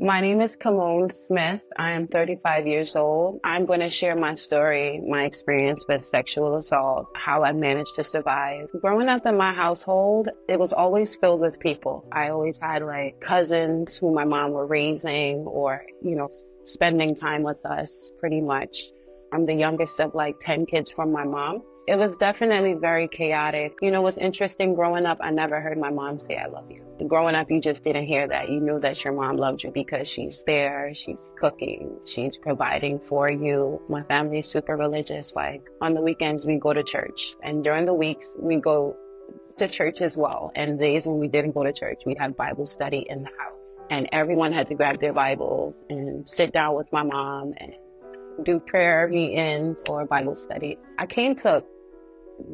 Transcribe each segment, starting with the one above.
My name is Kimone Smith. I am 35 years old. I'm going to share my story, my experience with sexual assault, how I managed to survive. Growing up in my household, it was always filled with people. I always had like cousins who my mom were raising or, spending time with us pretty much. I'm the youngest of like 10 kids from my mom. It was definitely very chaotic. What's interesting growing up, I never heard my mom say, I love you. Growing up, you just didn't hear that. You knew that your mom loved you because she's there, she's cooking, she's providing for you. My family's super religious. Like on the weekends, we go to church. And during the weeks, we go to church as well. And days when we didn't go to church, we'd have Bible study in the house. And everyone had to grab their Bibles and sit down with my mom and do prayer meetings or Bible study. I came to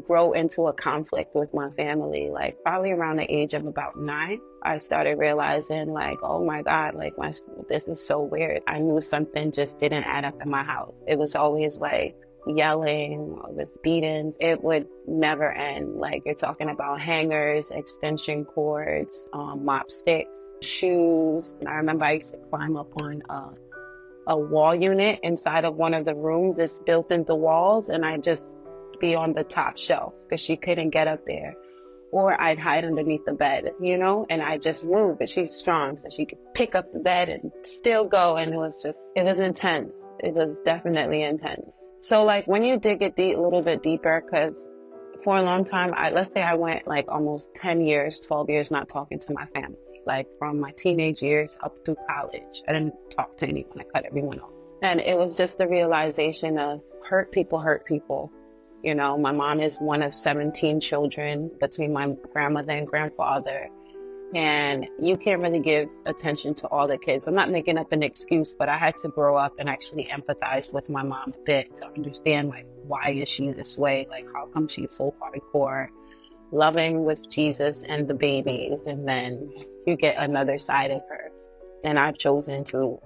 grow into a conflict with my family, like probably around the age of about 9. I started realizing like, oh my God, like this is so weird. I knew something just didn't add up in my house. It was always like yelling, with beatings. It would never end. Like you're talking about hangers, extension cords, mop sticks, shoes. And I remember I used to climb up on a wall unit inside of one of the rooms that's built into walls, and I just be on the top shelf because she couldn't get up there. Or I'd hide underneath the bed, and I just move, but she's strong, so she could pick up the bed and still go. And it was intense. It was definitely intense. So like when you dig it a little bit deeper, because for a long time, let's say I went like almost 10 years, 12 years not talking to my family, like from my teenage years up through college. I didn't talk to anyone. I cut everyone off. And it was just the realization of hurt people hurt people. My mom is one of 17 children between my grandmother and grandfather. And you can't really give attention to all the kids. I'm not making up an excuse, but I had to grow up and actually empathize with my mom a bit to understand, like, why is she this way? Like, how come she's so hardcore, loving with Jesus and the babies? And then you get another side of her. And I've chosen to,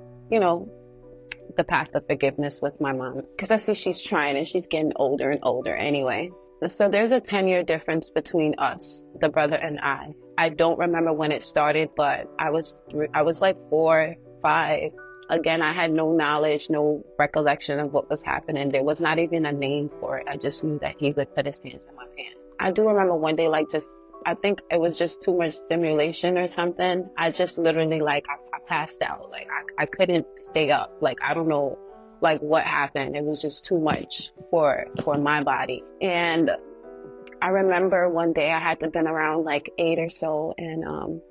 the path of forgiveness with my mom because I see she's trying and she's getting older and older anyway. So there's a 10-year difference between us, the brother and I. I don't remember when it started, but I was like 4, 5. Again, I had no knowledge, no recollection of what was happening. There was not even a name for it. I just knew that he would put his hands in my pants. I do remember one day, I think it was just too much stimulation or something. I just literally I passed out. Like I couldn't stay up. Like I don't know like what happened. It was just too much for my body. And I remember one day I had to been around like 8 or so, and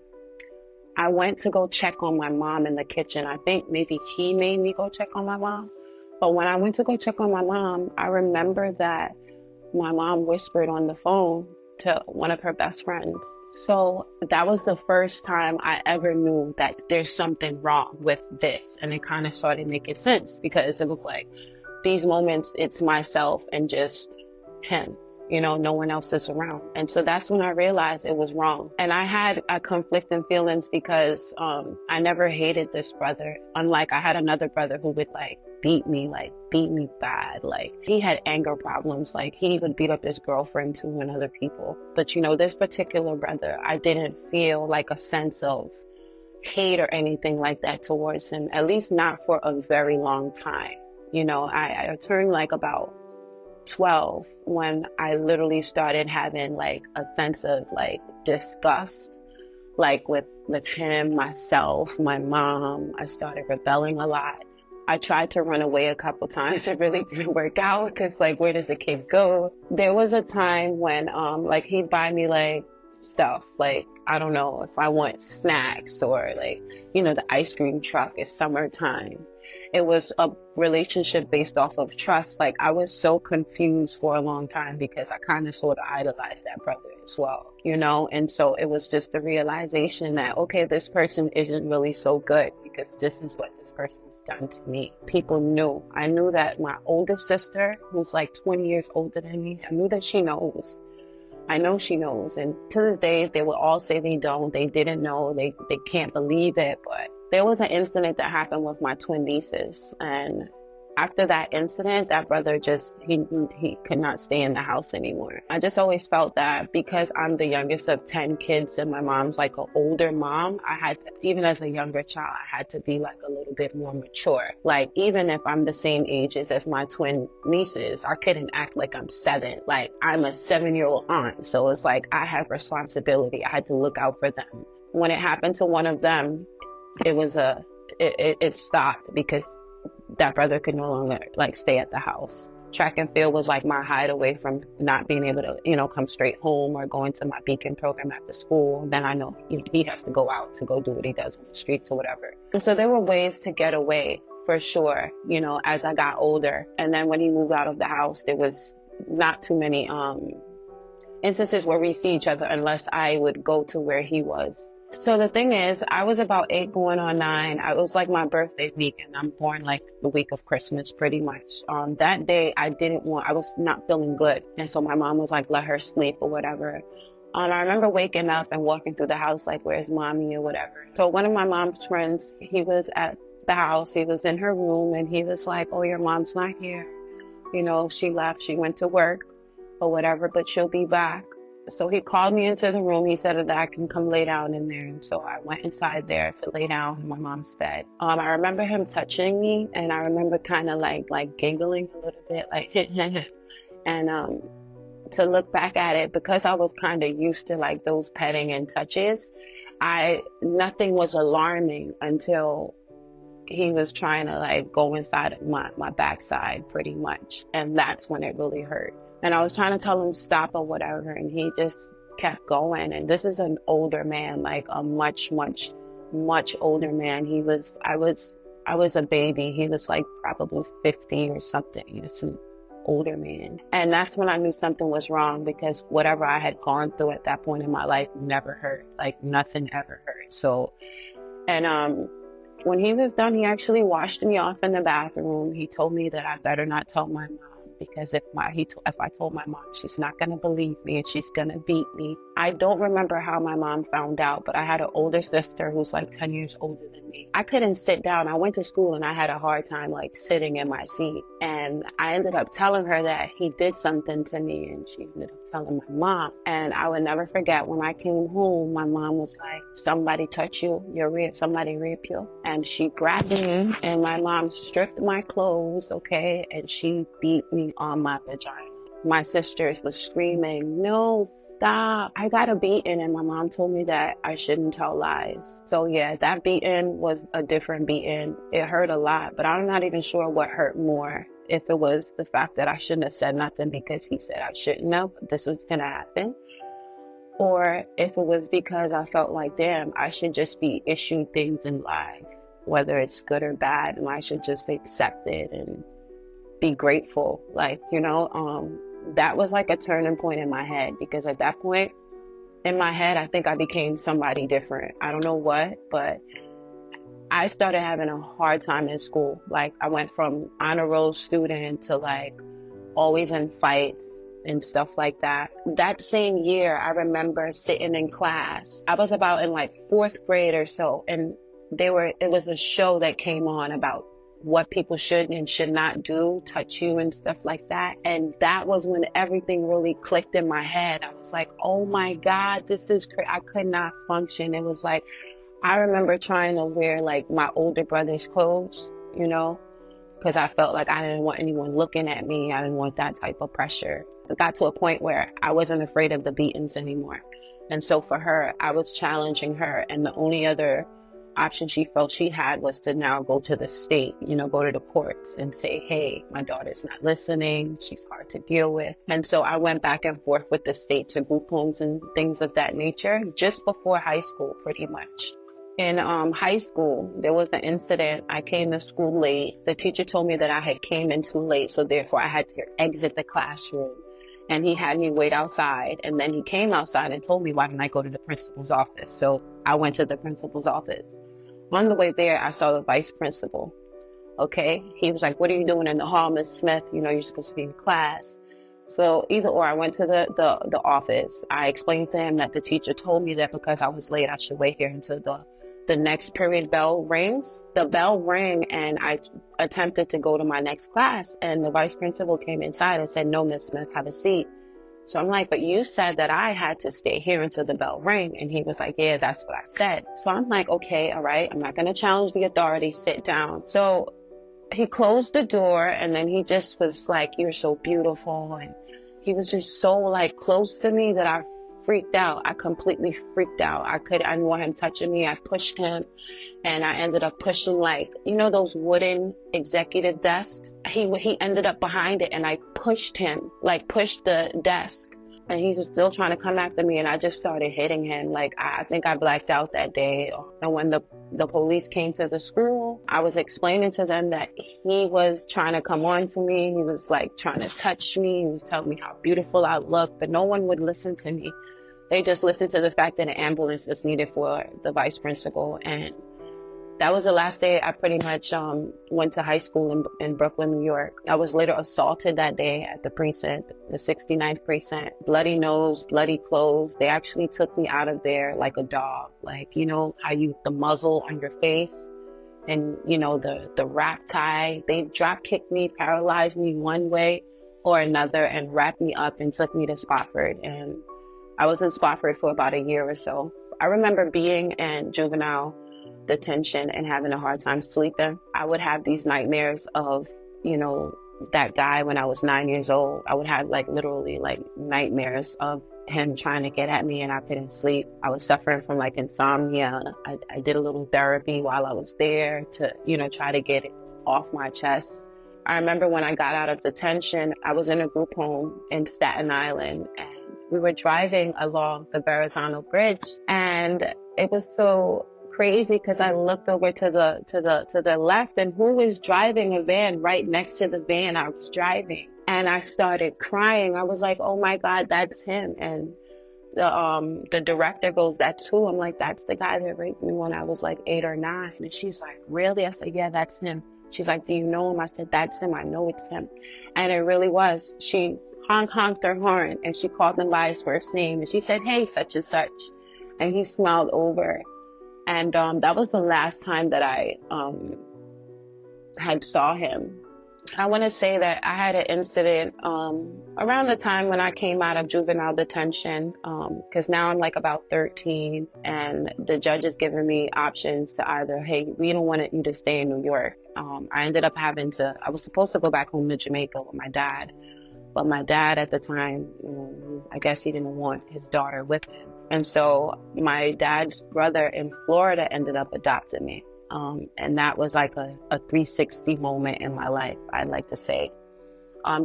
I went to go check on my mom in the kitchen. I think maybe he made me go check on my mom. But when I went to go check on my mom, I remember that my mom whispered on the phone to one of her best friends. So that was the first time I ever knew that there's something wrong with this. And it kind of started making sense because it was like these moments, it's myself and just him, no one else is around. And so that's when I realized it was wrong. And I had conflicting feelings because I never hated this brother. Unlike I had another brother who would beat me bad. Like he had anger problems. Like he would beat up his girlfriend too and other people. But this particular brother, I didn't feel like a sense of hate or anything like that towards him, at least not for a very long time. I turned like about 12 when I literally started having like a sense of like disgust, like with him, myself, my mom. I started rebelling a lot. I tried to run away a couple times. It really didn't work out because where does a kid go? There was a time when he'd buy me like stuff, like I don't know if I want snacks or the ice cream truck. It's summertime. It was a relationship based off of trust. Like I was so confused for a long time because I kind of sort of idolized that brother as well, and so it was just the realization that, okay, this person isn't really so good because this is what this person's done to me. People knew. I knew that my oldest sister, who's like 20 years older than me, I knew that she knows. I know she knows. And to this day, they will all say they don't. They didn't know. They can't believe it. But there was an incident that happened with my twin nieces. And after that incident, that brother just, he could not stay in the house anymore. I just always felt that because I'm the youngest of 10 kids and my mom's like an older mom, I had to, even as a younger child, I had to be like a little bit more mature. Like, even if I'm the same age as my twin nieces, I couldn't act like I'm 7. Like, I'm a 7-year-old aunt. So it's like, I have responsibility. I had to look out for them. When it happened to one of them, it stopped because that brother could no longer like stay at the house. Track and field was like my hideaway from not being able to, come straight home or going to my Beacon program after school. Then I know he has to go out to go do what he does on the streets or whatever. And so there were ways to get away for sure, as I got older. And then when he moved out of the house, there was not too many instances where we see each other unless I would go to where he was. So the thing is, I was about 8 going on 9. It was like my birthday week, and I'm born like the week of Christmas pretty much. That day I was not feeling good. And so my mom was like, let her sleep or whatever. I remember waking up and walking through the house like, where's mommy or whatever. So one of my mom's friends, he was at the house, he was in her room, and he was like, oh, your mom's not here. She left, she went to work or whatever, but she'll be back. So he called me into the room. He said that I can come lay down in there. And so I went inside there to lay down in my mom's bed. I remember him touching me, and I remember kind of like giggling a little bit, like, and to look back at it, because I was kind of used to like those petting and touches, nothing was alarming until he was trying to like go inside of my backside pretty much. And that's when it really hurt. And I was trying to tell him stop or whatever, and he just kept going. And this is an older man, like a much, much, much older man. I was a baby. He was like probably 50 or something. He was an older man. And that's when I knew something was wrong, because whatever I had gone through at that point in my life never hurt. Like, nothing ever hurt. So, and when he was done, he actually washed me off in the bathroom. He told me that I better not tell my mom, because if I told my mom, she's not going to believe me and she's going to beat me. I don't remember how my mom found out, but I had an older sister who's like 10 years older than me. I couldn't sit down. I went to school and I had a hard time like sitting in my seat. And I ended up telling her that he did something to me, and she ended up telling my mom. And I would never forget, when I came home, my mom was like, somebody touch you, somebody rape you. And she grabbed me, and my mom stripped my clothes, okay, and she beat me on my vagina. My sisters was screaming, no, stop. I got a beating, and my mom told me that I shouldn't tell lies. So yeah, that beating was a different beating. It hurt a lot, but I'm not even sure what hurt more. If it was the fact that I shouldn't have said nothing because he said I shouldn't have, this was going to happen. Or if it was because I felt like, damn, I should just be issued things in life, whether it's good or bad, and I should just accept it and be grateful. Like, that was like a turning point in my head, because at that point in my head, I think I became somebody different. I don't know what, but I started having a hard time in school. Like, I went from honor roll student to like always in fights and stuff like that. That same year, I remember sitting in class. I was about in like 4th grade or so, and it was a show that came on about what people should and should not do, touch you and stuff like that. And that was when everything really clicked in my head. I was like, oh my God, this is crazy. I could not function. It was like, I remember trying to wear like my older brother's clothes, because I felt like I didn't want anyone looking at me. I didn't want that type of pressure. It got to a point where I wasn't afraid of the beatings anymore. And so for her, I was challenging her. And the only other option she felt she had was to now go to the state, go to the courts and say, hey, my daughter's not listening. She's hard to deal with. And so I went back and forth with the state to group homes and things of that nature just before high school, pretty much. In high school, there was an incident. I came to school late. The teacher told me that I had came in too late, so therefore I had to exit the classroom. And he had me wait outside. And then he came outside and told me, why didn't I go to the principal's office? So I went to the principal's office. On the way there, I saw the vice principal. Okay. He was like, what are you doing in the hall, Miss Smith? You're supposed to be in class. So either or, I went to the office. I explained to him that the teacher told me that because I was late, I should wait here until the next period bell rings. The bell rang and I attempted to go to my next class, and the vice principal came inside and said, "No, Miss Smith, have a seat." So I'm like, "But you said that I had to stay here until the bell rang." And he was like, "Yeah, that's what I said." So I'm like, "Okay, all right. I'm not going to challenge the authority. Sit down." So he closed the door, and then he just was like, "You're so beautiful." And he was just so like close to me that I freaked out. I completely freaked out. I didn't want him touching me. I pushed him, and I ended up pushing, like, you know, those wooden executive desks. He ended up behind it, and I pushed him, like pushed the desk, and he was still trying to come after me, and I just started hitting him. Like, I think I blacked out that day. And when the police came to the school, I was explaining to them that he was trying to come on to me. He was like trying to touch me. He was telling me how beautiful I looked, but no one would listen to me. They just listened to the fact that an ambulance was needed for the vice principal. And that was the last day I pretty much went to high school in Brooklyn, New York. I was later assaulted that day at the precinct, the 69th precinct. Bloody nose, bloody clothes. They actually took me out of there like a dog. Like, you know how the muzzle on your face and, you know, the wrap tie. They drop kicked me, paralyzed me one way or another, and wrapped me up and took me to Spofford. And I was in Spofford for about a year or so. I remember being in juvenile detention and having a hard time sleeping. I would have these nightmares of, you know, that guy when I was 9 years old. I would have like literally like nightmares of him trying to get at me, and I couldn't sleep. I was suffering from like insomnia. I did a little therapy while I was there to, you know, try to get it off my chest. I remember when I got out of detention, I was in a group home in Staten Island, and we were driving along the Verrazano Bridge, and it was so crazy because I looked over to the left, and who was driving a van right next to the van I was driving? And I started crying. I was like, "Oh my God, that's him." And the director goes, "That's who?" I'm like, "That's the guy that raped me when I was like 8 or 9. And she's like, "Really?" I said, "Yeah, that's him." She's like, "Do you know him?" I said, "That's him. I know it's him." And it really was. She honked her horn, and she called him by his first name, and she said, "Hey, such and such." And he smiled over. And that was the last time that I had saw him. I want to say that I had an incident around the time when I came out of juvenile detention, because now I'm like about 13, and the judge is giving me options to either, "Hey, we don't want you to stay in New York." I ended up I was supposed to go back home to Jamaica with my dad, but my dad at the time, you know, I guess he didn't want his daughter with him. And so my dad's brother in Florida ended up adopting me. And that was like a 360 moment in my life, I'd like to say.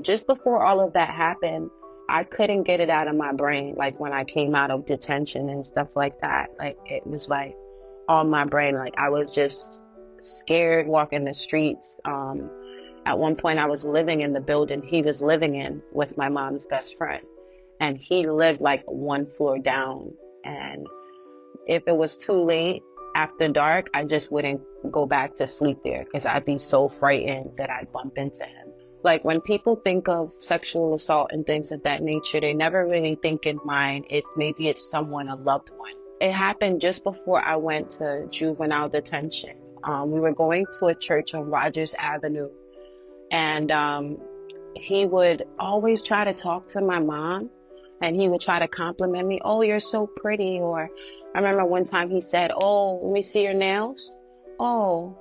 Just before all of that happened, I couldn't get it out of my brain. Like when I came out of detention and stuff like that, like it was like on my brain. Like I was just scared walking the streets. At one point I was living in the building he was living in with my mom's best friend. And he lived like one floor down. And if it was too late after dark, I just wouldn't go back to sleep there because I'd be so frightened that I'd bump into him. Like when people think of sexual assault and things of that nature, they never really think in mind maybe it's someone, a loved one. It happened just before I went to juvenile detention. We were going to a church on Rogers Avenue, and he would always try to talk to my mom, and he would try to compliment me. "Oh, you're so pretty." Or I remember one time he said, "Oh, let me see your nails. Oh,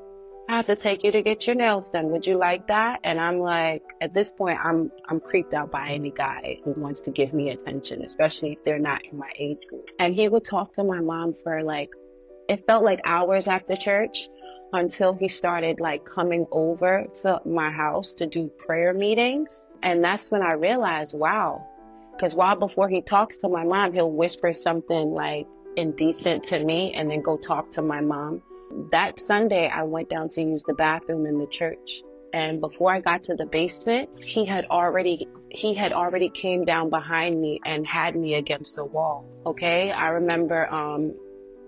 I have to take you to get your nails done. Would you like that?" And I'm like, at this point, I'm creeped out by any guy who wants to give me attention, especially if they're not in my age group. And he would talk to my mom for like, it felt like hours after church, until he started like coming over to my house to do prayer meetings. And that's when I realized, wow. Because while before he talks to my mom, he'll whisper something like indecent to me and then go talk to my mom. That Sunday, I went down to use the bathroom in the church. And before I got to the basement, he had already came down behind me and had me against the wall. Okay. I remember,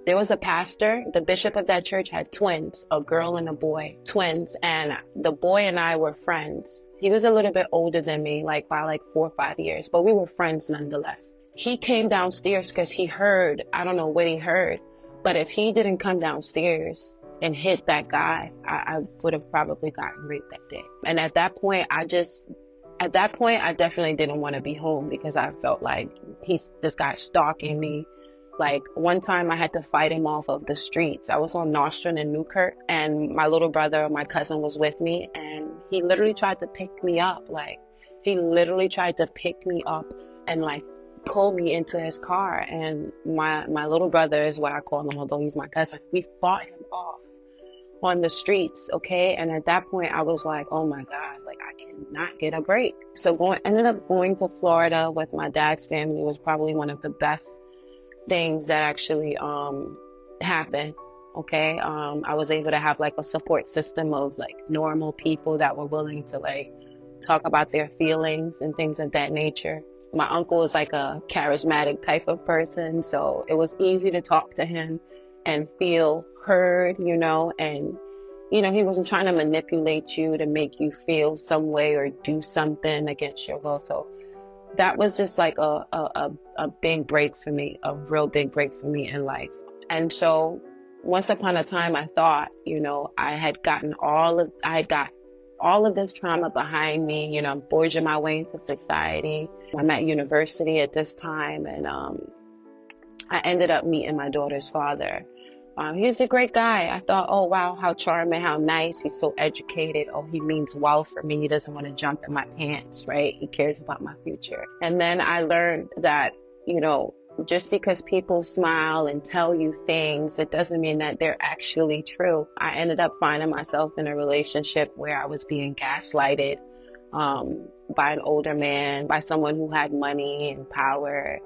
there was a pastor, the bishop of that church had twins, a girl and a boy, twins. And the boy and I were friends. He was a little bit older than me, like by like 4 or 5 years, but we were friends nonetheless. He came downstairs because he heard, I don't know what he heard, But if he didn't come downstairs and hit that guy, I would have probably gotten raped that day. And at that point, I definitely didn't want to be home because I felt like this guy's stalking me. Like one time I had to fight him off of the streets. I was on Nostrand in Newkirk, and my little brother, my cousin, was with me, and he literally tried to pick me up. Like he literally tried to pick me up and like pull me into his car. And my little brother is what I call him, although he's my cousin. We fought him off on the streets, okay? And at that point I was like, oh my God, like I cannot get a break. So ended up going to Florida with my dad's family was probably one of the best things that actually happened. Okay. I was able to have like a support system of like normal people that were willing to like talk about their feelings and things of that nature. My uncle is like a charismatic type of person, so it was easy to talk to him and feel heard, you know, and you know, he wasn't trying to manipulate you to make you feel some way or do something against your will. So that was just like a big break for me, a real big break for me in life. And so once upon a time, I thought, you know, I had got all of this trauma behind me, you know, I'm forging my way into society. I'm at university at this time, and I ended up meeting my daughter's father. He's a great guy. I thought, oh, wow, how charming, how nice. He's so educated. Oh, he means well for me. He doesn't want to jump in my pants, right? He cares about my future. And then I learned that, you know, just because people smile and tell you things, it doesn't mean that they're actually true. I ended up finding myself in a relationship where I was being gaslighted by an older man, by someone who had money and power.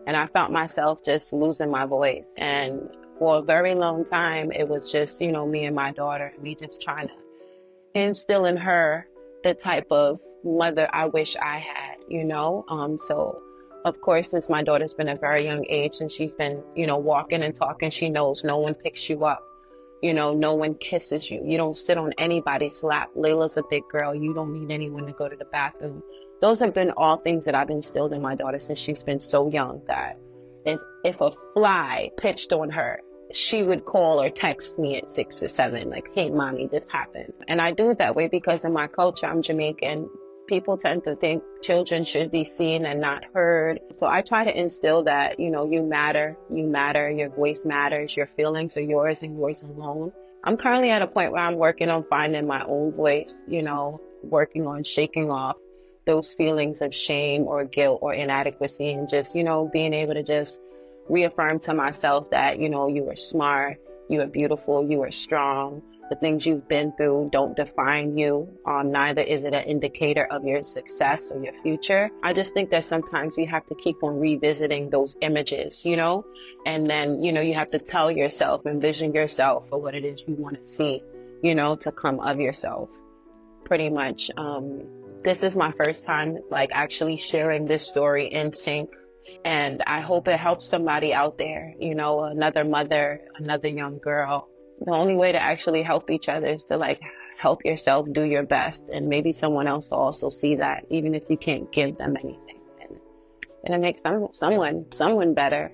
And I felt myself just losing my voice. And for a very long time, it was just, you know, me and my daughter, me just trying to instill in her the type of mother I wish I had, you know? So of course, since my daughter's been a very young age and she's been, you know, walking and talking, she knows no one picks you up. You know, no one kisses you. You don't sit on anybody's lap. Layla's a big girl. You don't need anyone to go to the bathroom. Those have been all things that I've instilled in my daughter since she's been so young, that if a fly pitched on her, she would call or text me at 6 or 7, like, hey, mommy, this happened. And I do it that way because in my culture, I'm Jamaican. People tend to think children should be seen and not heard. So I try to instill that, you know, you matter, your voice matters, your feelings are yours and yours alone. I'm currently at a point where I'm working on finding my own voice, you know, working on shaking off those feelings of shame or guilt or inadequacy, and just, you know, being able to just reaffirm to myself that, you know, you are smart, you are beautiful, you are strong. The things you've been through don't define you. Neither is it an indicator of your success or your future. I just think that sometimes you have to keep on revisiting those images, you know, and then, you know, you have to tell yourself, envision yourself for what it is you want to see, you know, to come of yourself. Pretty much, this is my first time, like, actually sharing this story in sync. And I hope it helps somebody out there, you know, another mother, another young girl. The only way to actually help each other is to like help yourself do your best, and maybe someone else will also see that, even if you can't give them anything, and it'll make someone better.